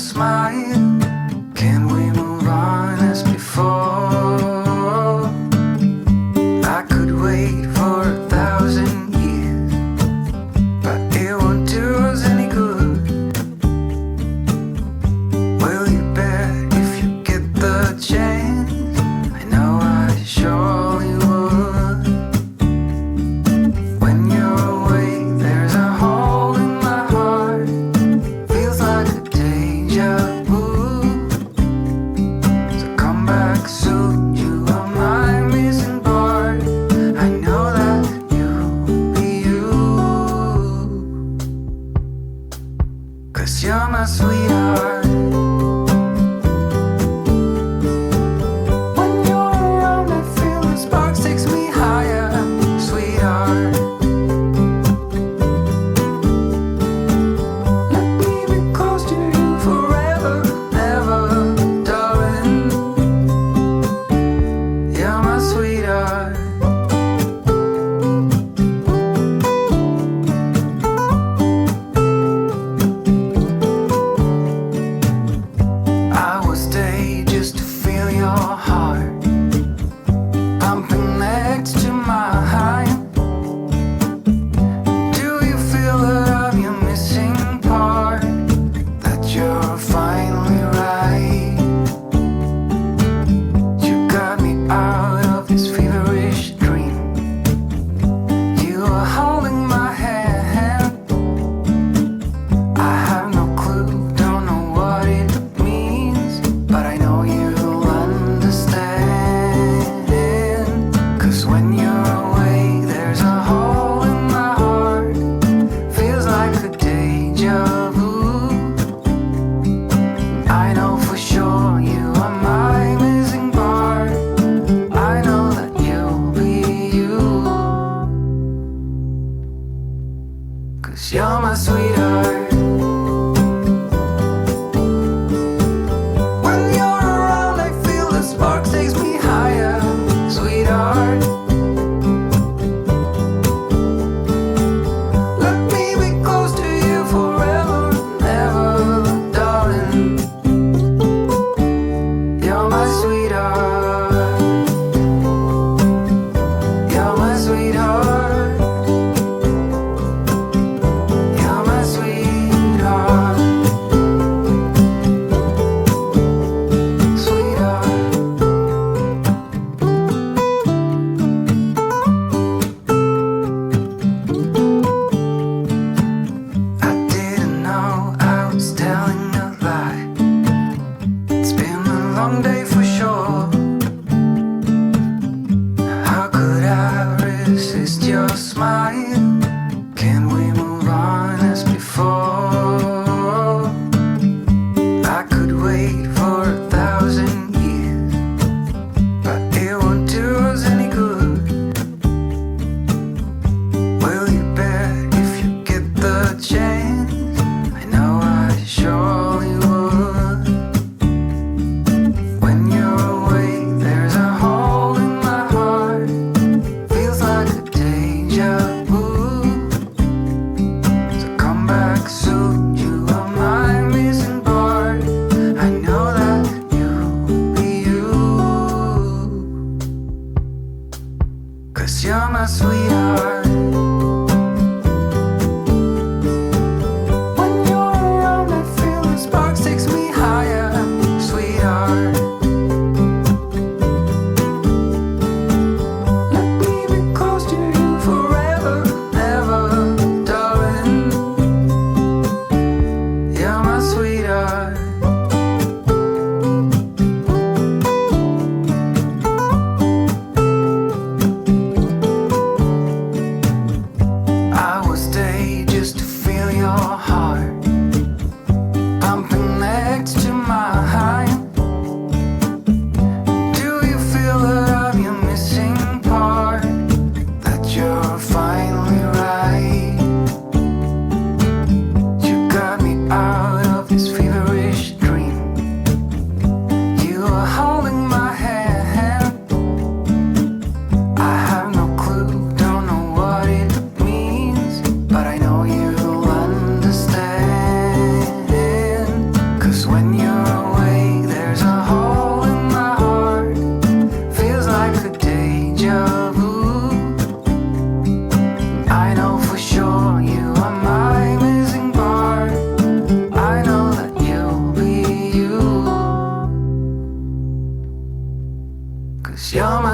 smile. Can we move on as before? I could wait for 1,000 years, but it won't do us any good. Will you bet if you get the chance? I know I surely would. When you're away, there's a hole in my heart. Feels like a deja vu. So come back soon, you are my missing part. I know that you'll be you, 'cause you're my sweetheart. When you're around, I feel the sparks takes me higher, sweetheart. Let me be close to you forever, ever, darling. You're my sweetheart.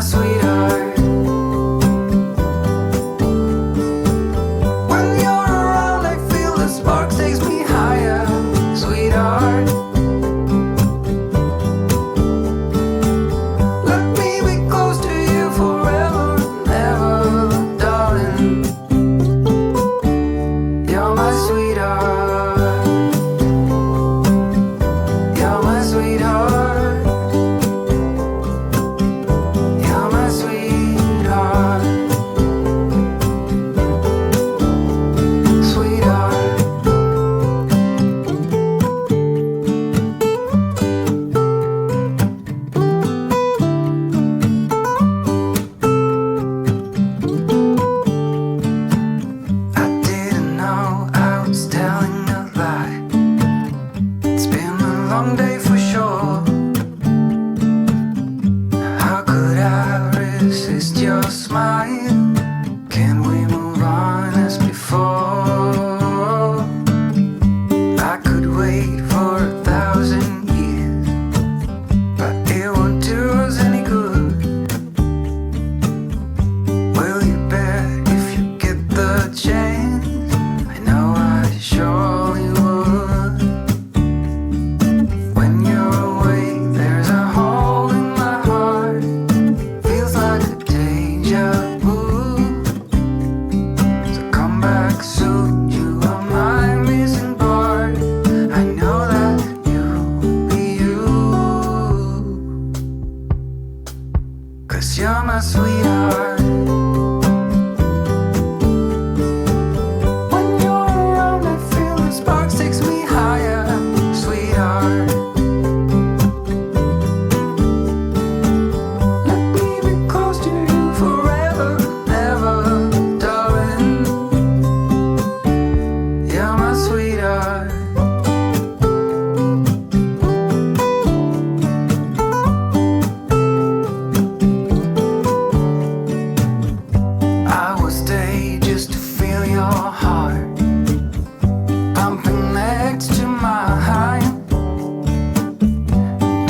my sweetheart. When you're around, I feel the spark takes me higher, sweetheart. Let me be close to you forever and ever, darling. You're my sweetheart. You're my sweetheart. You're my sweetheart. Sweetheart. I didn't know I was telling a lie. It's been a long day for sure. How could I resist your smile? Can we move on as before? I could wait for 1,000 years, but it won't do us any good. Will you bet if you get the chance? I know I surely would. When you're away, there's a hole in my heart. Feels like a deja vu. So come back soon, you are my missing part. I know that you'll be you, 'cause you're my sweetheart. When you're around, I feel the sparks takes me higher, sweetheart. Let me be close to you forever and ever, darling. You're my sweetheart. I will stay just to feel your heart pumping next to mine.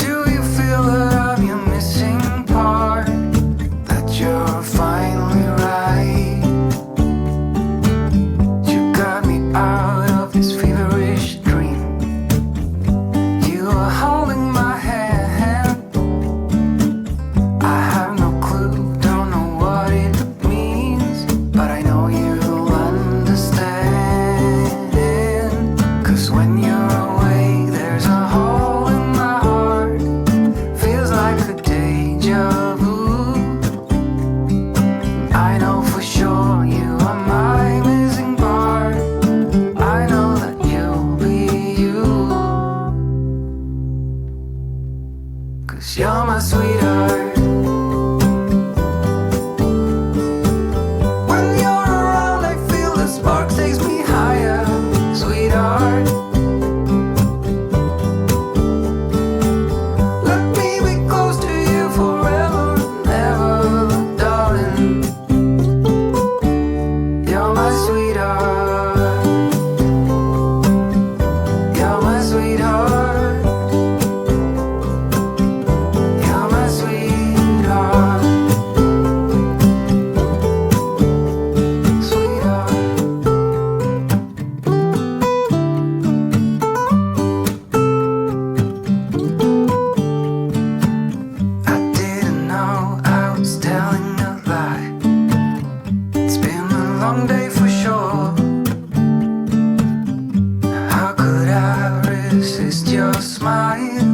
Do you feel that I'm your missing part? That you're finally right? You got me out of this feverish dream. You are holding my hand. I have no clue, don't know what it means, but I know you'll understand. 'Cause when you're away, there's a hole in my heart. Feels like a deja vu. I know for sure you are my missing part. I know that you'll be you, 'cause you're my sweetheart. When you're around, I feel the spark takes me higher, sweetheart. Let me be close to you forever and ever, darling. You're my sweetheart. You're my sweetheart. You're my sweetheart. Sweetheart. I didn't know I was telling a lie. It's been a long day for sure. How could I resist your smile?